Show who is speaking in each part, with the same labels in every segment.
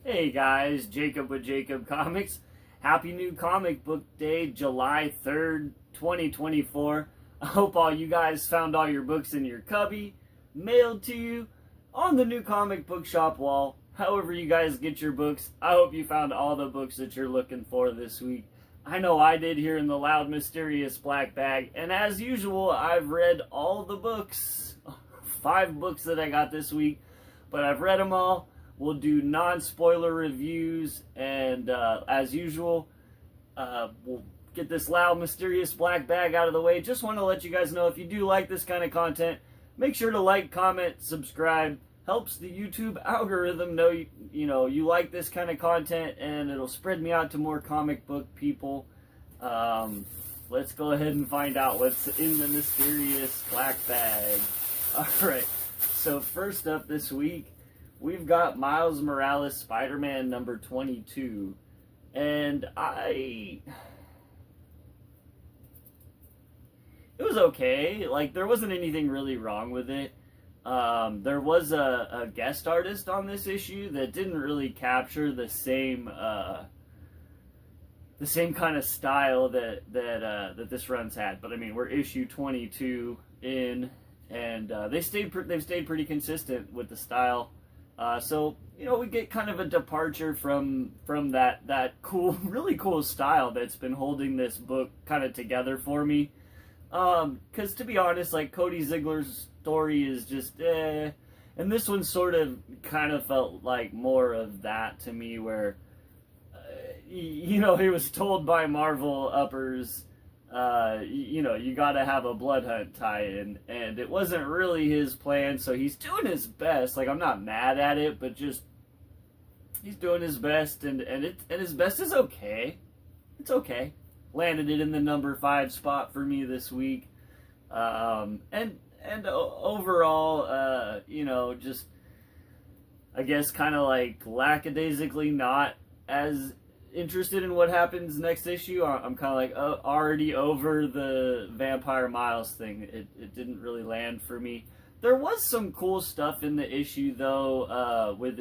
Speaker 1: Hey guys, Jacob with Jacob Comics. Happy new comic book day, July 3rd, 2024. I hope all you guys found all your books in your cubby, mailed to you, on the new comic book shop wall. However you guys get your books, I hope you found all the books that you're looking for this week. I know I did here in the loud, mysterious black bag, and as usual, I've read all the books. 5 books that I got this week, but I've read them all. We'll do non-spoiler reviews, and as usual, we'll get this loud, mysterious black bag out of the way. Just want to let you guys know, if you do like this kind of content, make sure to like, comment, subscribe. Helps the YouTube algorithm know you like this kind of content, and it'll spread me out to more comic book people. Let's go ahead and find out what's in the mysterious black bag. Alright, so first up this week, we've got Miles Morales Spider-Man number 22, and it was okay. Like, there wasn't anything really wrong with it. There was a guest artist on this issue that didn't really capture the same kind of style that this run's had. But I mean, we're issue 22 in, and they've stayed pretty consistent with the style. So, we get kind of a departure from that cool, really cool style that's been holding this book kind of together for me. Because to be honest, like, Cody Ziegler's story is just and this one sort of kind of felt like more of that to me, where, he was told by Marvel uppers, you gotta have a Blood Hunt tie-in, and it wasn't really his plan, so he's doing his best. Like, I'm not mad at it, but just, he's doing his best, and his best is okay. It's okay. Landed it in the number 5 spot for me this week. And overall, just, I guess, kind of like lackadaisically not as interested in what happens next issue. I'm kind of like already over the Vampire Miles thing. It didn't really land for me. There was some cool stuff in the issue, though, with,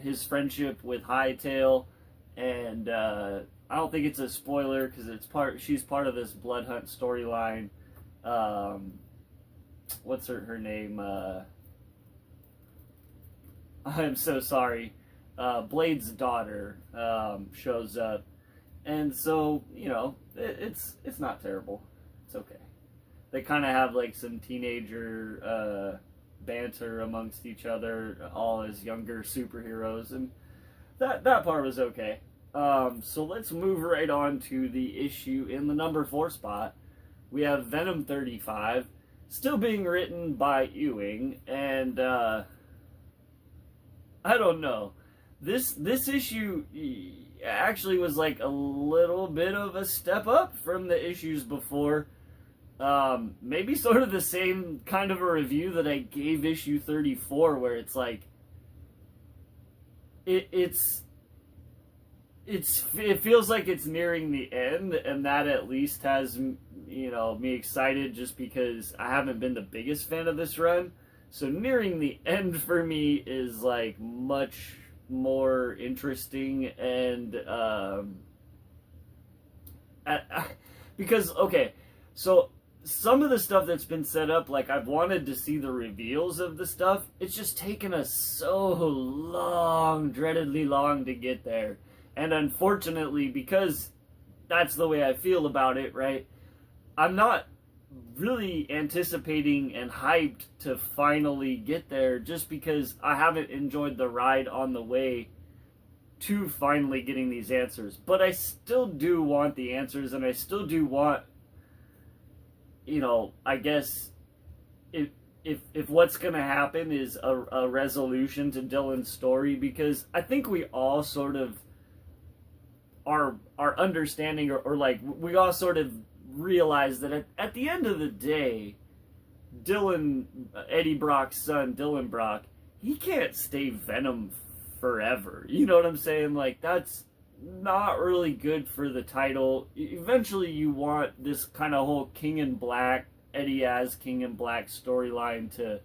Speaker 1: his friendship with Hightail, and I don't think it's a spoiler because she's part of this Blood Hunt storyline. What's her name? I'm so sorry. Blade's daughter shows up, and so it's not terrible. It's okay. They kind of have like some teenager banter amongst each other, all as younger superheroes, and that part was okay. So let's move right on to the issue in the number 4 spot. We have Venom 35, still being written by Ewing, and I don't know. This issue actually was like a little bit of a step up from the issues before. Maybe sort of the same kind of a review that I gave issue 34, where it's like it feels like it's nearing the end, and that at least has me excited, just because I haven't been the biggest fan of this run. So nearing the end for me is like much more interesting, and because okay, so some of the stuff that's been set up, like, I've wanted to see the reveals of the stuff. It's just taken us so long, dreadedly long, to get there. And unfortunately, because that's the way I feel about it, right, I'm not really anticipating and hyped to finally get there, just because I haven't enjoyed the ride on the way to finally getting these answers. But I still do want the answers, and I still do want, I guess, if what's going to happen is a resolution to Dylan's story, because I think we all sort of are understanding, or like, we all sort of realize that at the end of the day, Dylan, Eddie Brock's son, Dylan Brock, he can't stay Venom forever. You know what I'm saying? Like, that's not really good for the title. Eventually you want this kind of whole King in Black, Eddie as King in Black storyline to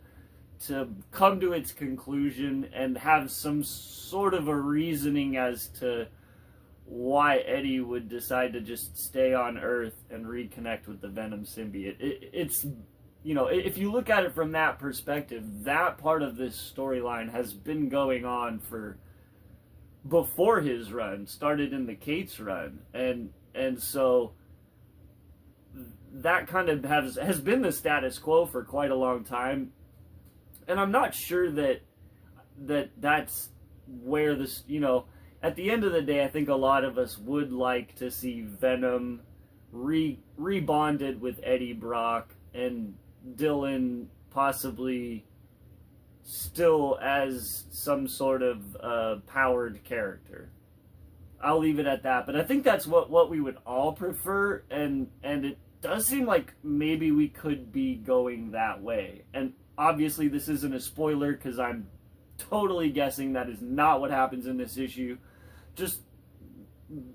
Speaker 1: come to its conclusion and have some sort of a reasoning as to why Eddie would decide to just stay on Earth and reconnect with the Venom symbiote. It's, you know, if you look at it from that perspective, that part of this storyline has been going on for before his run, started in the Cates run, and so that kind of has been the status quo for quite a long time, and I'm not sure that's where this, you know, at the end of the day, I think a lot of us would like to see Venom rebonded with Eddie Brock and Dylan possibly still as some sort of powered character. I'll leave it at that, but I think that's what we would all prefer, and it does seem like maybe we could be going that way. And obviously this isn't a spoiler because I'm totally guessing that is not what happens in this issue. Just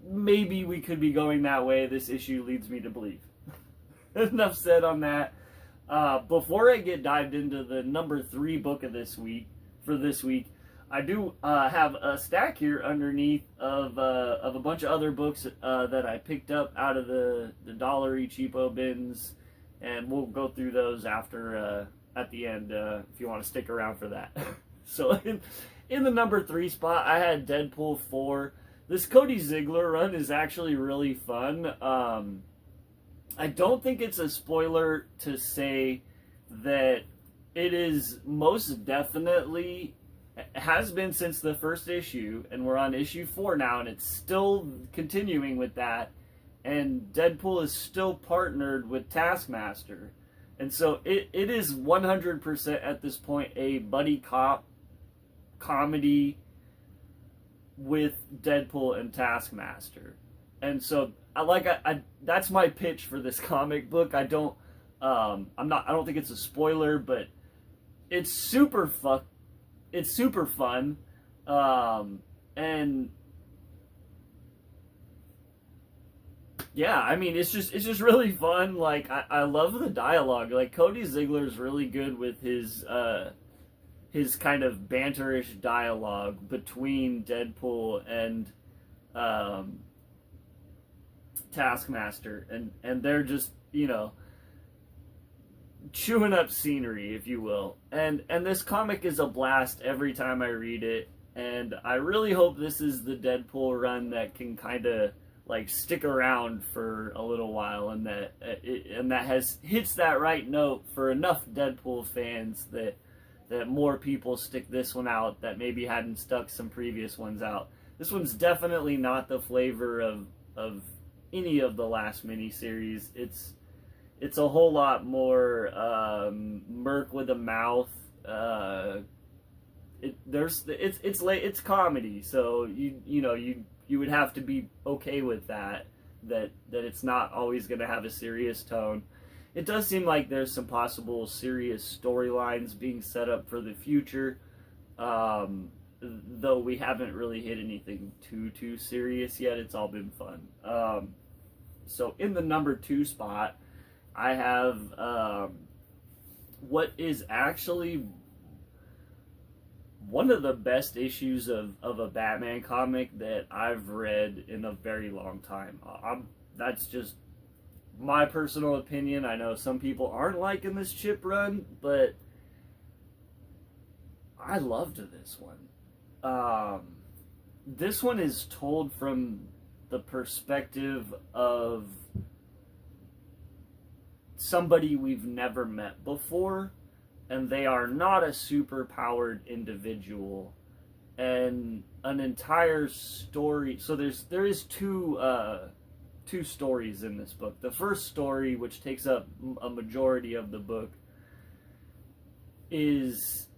Speaker 1: maybe we could be going that way. This issue leads me to believe. Enough said on that. Before I get dived into the number 3 book of this week, I do have a stack here underneath of a bunch of other books that I picked up out of the Dollar Cheapo bins, and we'll go through those after at the end if you want to stick around for that. So in the number 3 spot, I had Deadpool 4. This Cody Ziegler run is actually really fun. I don't think it's a spoiler to say that it is most definitely, has been since the first issue, and we're on issue 4 now, and it's still continuing with that, and Deadpool is still partnered with Taskmaster. And so it is 100% at this point a buddy cop comedy with Deadpool and Taskmaster. And so I that's my pitch for this comic book. I don't think it's a spoiler, but it's super fun. It's super fun. And yeah, I mean, it's just really fun. Like, I love the dialogue. Like, Cody Ziegler's really good with his kind of banterish dialogue between Deadpool and Taskmaster, and they're just, you know, chewing up scenery, if you will. And this comic is a blast every time I read it, and I really hope this is the Deadpool run that can kind of like stick around for a little while, and that hits that right note for enough Deadpool fans that more people stick this one out that maybe hadn't stuck some previous ones out. This one's definitely not the flavor of any of the last miniseries. It's a whole lot more Merc with a mouth. It's comedy, so you would have to be okay with that it's not always going to have a serious tone. It does seem like there's some possible serious storylines being set up for the future, though we haven't really hit anything too serious yet. It's all been fun. So in the number 2 spot, I have what is actually one of the best issues of a Batman comic that I've read in a very long time. That's just my personal opinion. I know some people aren't liking this chip run, but I loved this one. This one is told from the perspective of somebody we've never met before, and they are not a super powered individual, and an entire story. So there is two stories in this book. The first story, which takes up a majority of the book, is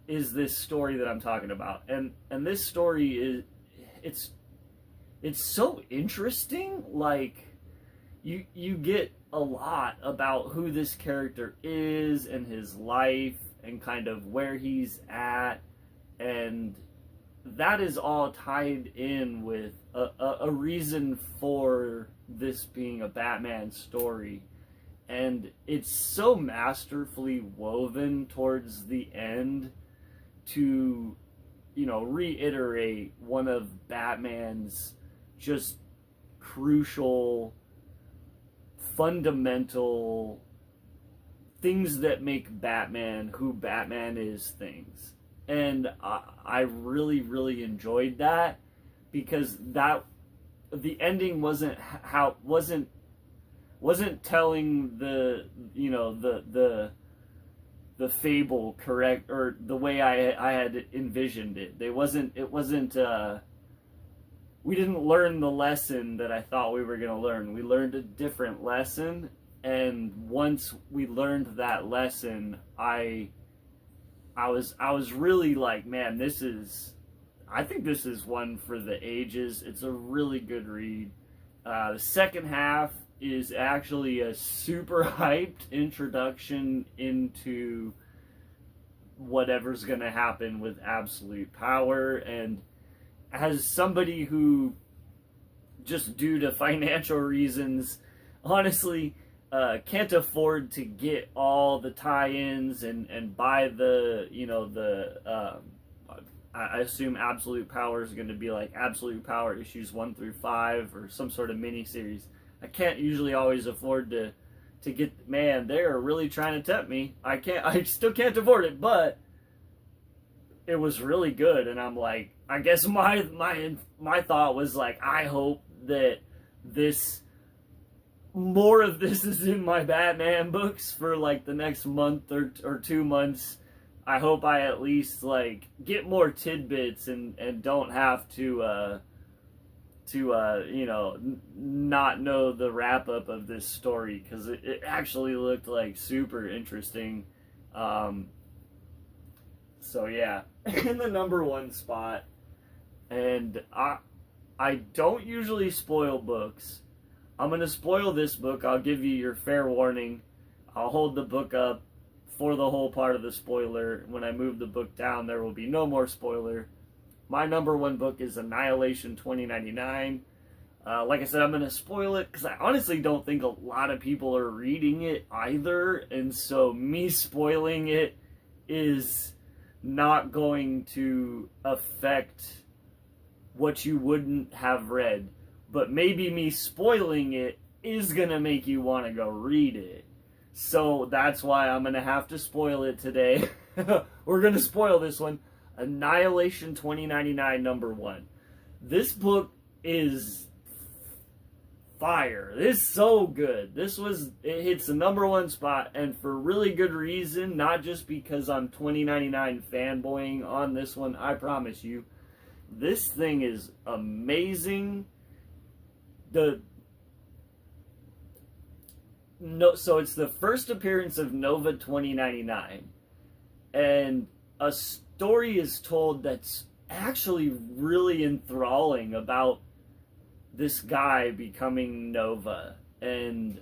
Speaker 1: this story that I'm talking about, and this story it's so interesting. Like, you get a lot about who this character is and his life and kind of where he's at, and that is all tied in with a reason for this being a Batman story. and it's so masterfully woven towards the end to, you know, reiterate one of Batman's just crucial, fundamental things that make Batman who Batman is things. And I really, really enjoyed that, because that the ending wasn't telling the, you know, the fable correct, or the way I had envisioned it. It wasn't we didn't learn the lesson that I thought we were going to learn. We learned a different lesson, and once we learned that lesson, I was really like, man, I think this is one for the ages. It's a really good read. The second half is actually a super hyped introduction into whatever's going to happen with absolute power. And as somebody who, just due to financial reasons, honestly can't afford to get all the tie-ins and buy the, you know, the I assume Absolute Power is going to be like Absolute Power issues 1 through 5 or some sort of mini-series. I can't usually always afford to get, man, they're really trying to tempt me. I still can't afford it, but it was really good. And I'm like, I guess my thought was like, I hope that more of this is in my Batman books for like the next month or 2 months. I hope I at least like get more tidbits and don't have to you know, not know the wrap up of this story, because it actually looked like super interesting. So yeah, in the number 1 spot, and I don't usually spoil books. I'm gonna spoil this book. I'll give you your fair warning. I'll hold the book up for the whole part of the spoiler. When I move the book down, there will be no more spoiler. My number 1 book is Annihilation 2099. Like I said, I'm going to spoil it because I honestly don't think a lot of people are reading it either. And so me spoiling it is not going to affect what you wouldn't have read. But maybe me spoiling it is going to make you want to go read it. So that's why I'm going to have to spoil it today. We're going to spoil this one. Annihilation 2099 number 1. This book is fire. This is so good. It hits the number 1 spot, and for really good reason, not just because I'm 2099 fanboying on this one. I promise you, this thing is amazing. So it's the first appearance of Nova 2099, and a story is told that's actually really enthralling about this guy becoming Nova. And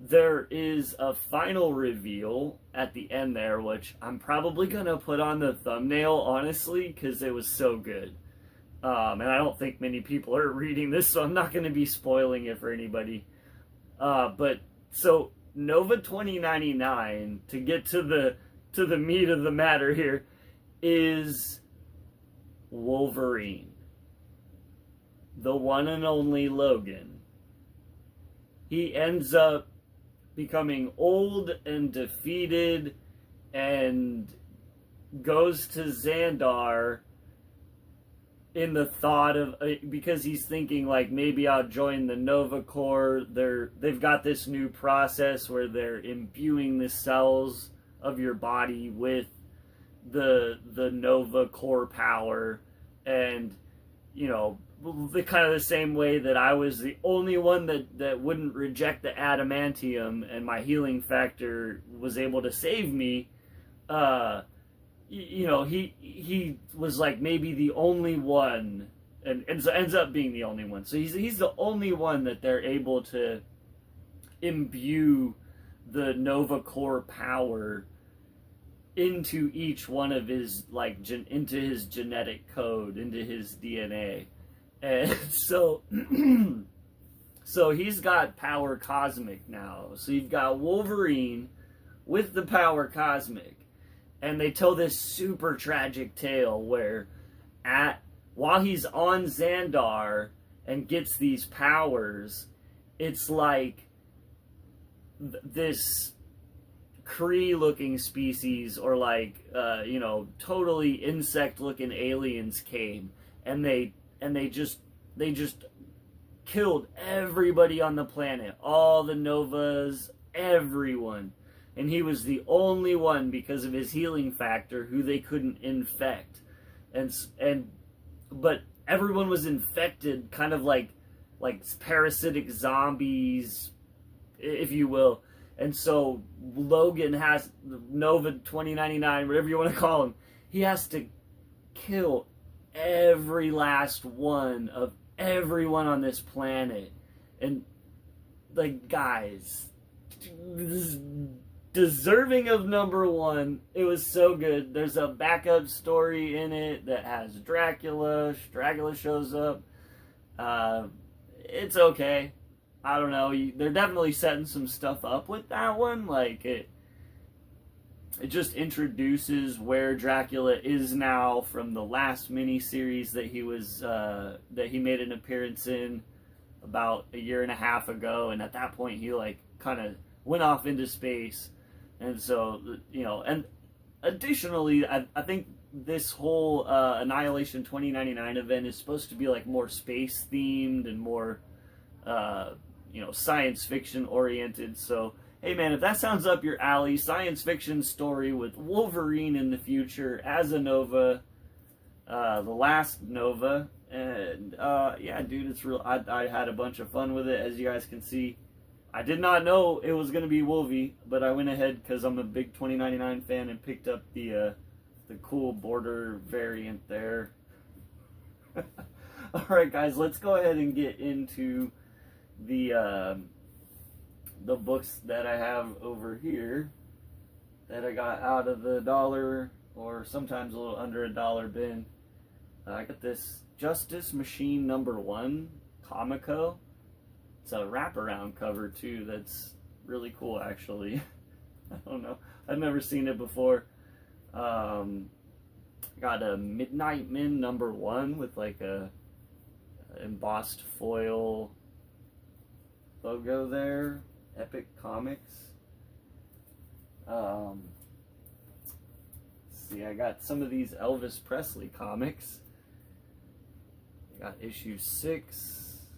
Speaker 1: there is a final reveal at the end there, which I'm probably going to put on the thumbnail, honestly, because it was so good. And I don't think many people are reading this, so I'm not going to be spoiling it for anybody. But so Nova 2099, to get to the meat of the matter here, is Wolverine, the one and only Logan. He ends up becoming old and defeated and goes to Xandar in the thought of, because he's thinking like, maybe I'll join the Nova Corps. They've got this new process where they're imbuing the cells of your body with the Nova Corps power. And, you know, the kind of the same way that I was the only one that wouldn't reject the adamantium, and my healing factor was able to save me. You know, he was like maybe the only one, and so ends up being the only one. So he's the only one that they're able to imbue the Nova Corps power into each one of his, like, into his genetic code, into his DNA. And so So he's got power cosmic now. So you've got Wolverine with the power cosmic. And they tell this super tragic tale where while he's on Xandar and gets these powers, it's like this Kree-looking species, or like totally insect-looking aliens came, and they just killed everybody on the planet, all the Novas, everyone, and he was the only one, because of his healing factor, who they couldn't infect, but everyone was infected, kind of like parasitic zombies, if you will. And so Logan has Nova 2099, whatever you want to call him. He has to kill every last one of everyone on this planet. And, like, guys, this is deserving of number one. It was so good. There's a backup story in it that has Dracula. Dracula shows up. It's okay. I don't know. They're definitely setting some stuff up with that one. Like, it just introduces where Dracula is now from the last miniseries that he made an appearance in about a year and a half ago. And at that point, he like kind of went off into space. And so, and additionally, I think this whole Annihilation 2099 event is supposed to be like more space themed and more science fiction oriented. So, hey man, if that sounds up your alley, science fiction story with Wolverine in the future as a Nova, the last Nova, and yeah, dude, it's real. I had a bunch of fun with it, as you guys can see. I did not know it was going to be Wolvie, but I went ahead because I'm a big 2099 fan and picked up the cool border variant there. Alright guys, let's go ahead and get into the books that I have over here that I got out of the $1 or sometimes a little under $1 bin. I got this Justice Machine #1 Comico. It's a wraparound cover too. That's really cool, actually. I don't know. I've never seen it before. Got a Midnight Men #1 with like a embossed foil logo there. Epic Comics. Let's see, I got some of these Elvis Presley comics. I got issue 6,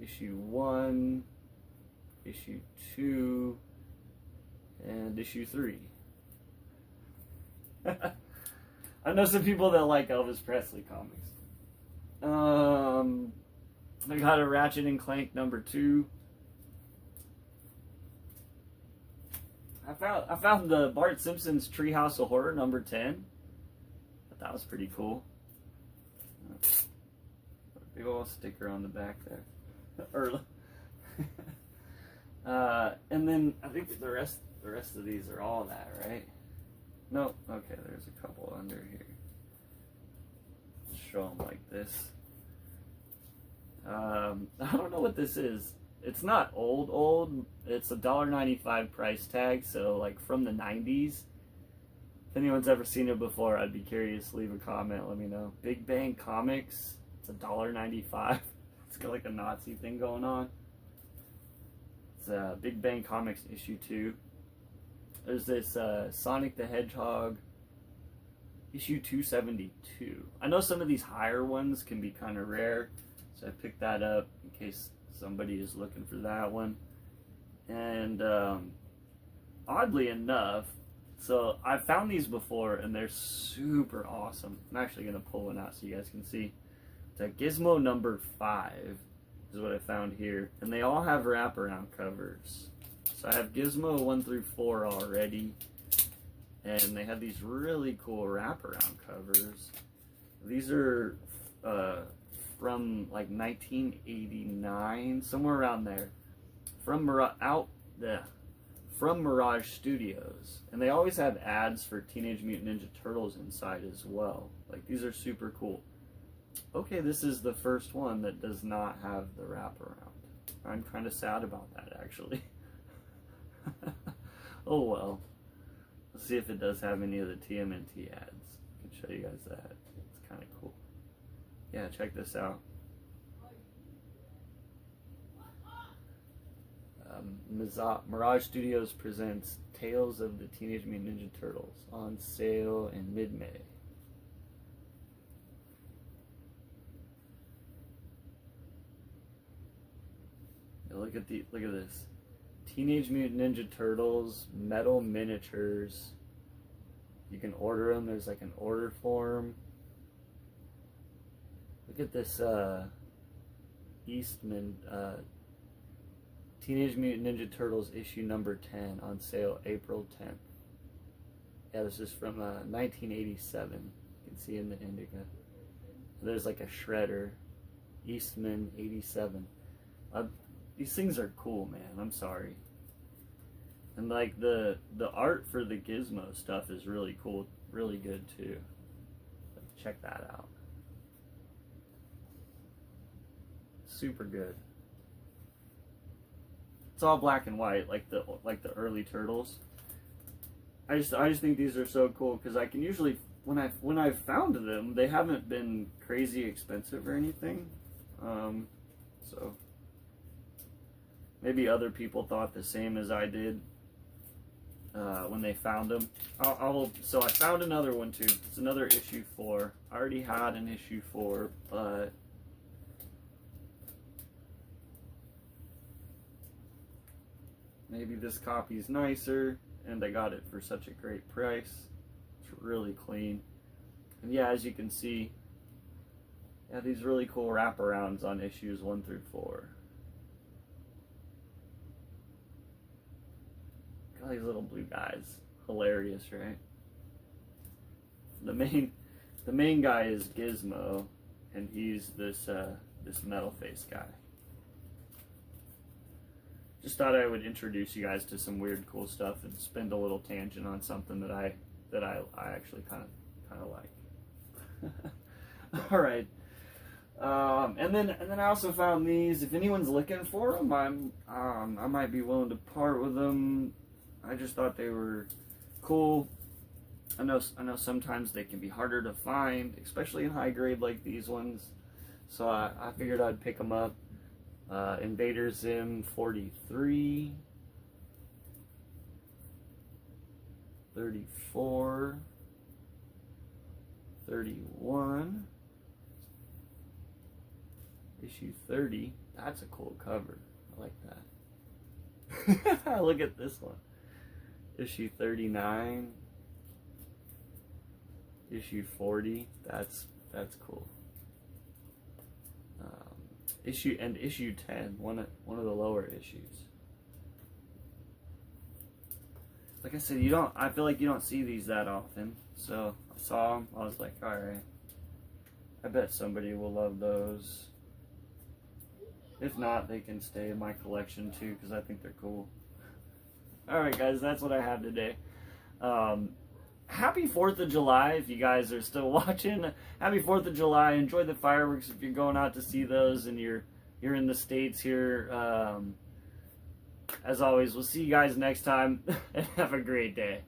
Speaker 1: issue 1, issue 2, and issue 3. I know some people that like Elvis Presley comics. I got a Ratchet and Clank #2. I found the Bart Simpson's Treehouse of Horror #10. Thought that was pretty cool. Big old sticker on the back there. And then I think the rest of these are all that, right? No, okay. There's a couple under here. Let's show them like this. I don't know what this is. It's not old. It's a $1.95 price tag, so like from the 90s. If anyone's ever seen it before, I'd be curious. Leave a comment, let me know. Big Bang Comics. It's $1.95. It's got like a Nazi thing going on. It's Big Bang Comics issue 2. There's this Sonic the Hedgehog issue 272. I know some of these higher ones can be kind of rare, so I picked that up in case somebody is looking for that one. And oddly enough, so I've found these before and they're super awesome. I'm actually going to pull one out so you guys can see. It's a Gizmo #5 is what I found here. And they all have wraparound covers. So I have Gizmo 1 through 4 already. And they have these really cool wraparound covers. These are from like 1989, somewhere around there, from Mirage Studios, and they always have ads for Teenage Mutant Ninja Turtles inside as well. Like, these are super cool. Okay, this is the first one that does not have the wraparound. I'm kind of sad about that, actually. Oh well. Let's see if it does have any of the TMNT ads. I can show you guys that. It's kind of cool. Yeah, check this out. Mirage Studios presents Tales of the Teenage Mutant Ninja Turtles, on sale in mid-May. Look at this. Teenage Mutant Ninja Turtles metal miniatures. You can order them. There's like an order form. Look at this Eastman Teenage Mutant Ninja Turtles issue number 10, on sale April 10th. Yeah, this is from 1987. You can see in the indica. There's like a shredder. Eastman 87. These things are cool, man. I'm sorry. And like the art for the Gizmo stuff is really cool, really good too. Like, check that out. Super good. It's all black and white, like the early Turtles. I just think these are so cool because I can usually when I've found them, they haven't been crazy expensive or anything. So maybe other people thought the same as I did when they found them. So I found another one too. It's another issue 4. I already had an issue 4, but maybe this copy's nicer, and I got it for such a great price. It's really clean. And yeah, as you can see, yeah, these really cool wraparounds on issues 1 through 4. Got these little blue guys. Hilarious, right? The main guy is Gizmo, and he's this metal face guy. Just thought I would introduce you guys to some weird, cool stuff and spend a little tangent on something that I actually kind of like. All right, and then I also found these. If anyone's looking for them, I might be willing to part with them. I just thought they were cool. I know sometimes they can be harder to find, especially in high grade like these ones. So I figured I'd pick them up. Invader Zim 43, 34, 31, issue 30. That's a cool cover. I like that. Look at this one. Issue 39, issue 40. That's cool. Issue 10, one of the lower issues. Like I said, I feel like you don't see these that often. So I saw them, I was like, all right, I bet somebody will love those. If not, they can stay in my collection too, because I think they're cool. All right, guys, that's what I have today. Happy 4th of July, if you guys are still watching. Happy 4th of July. Enjoy the fireworks if you're going out to see those and you're in the States here. As always, we'll see you guys next time, and have a great day.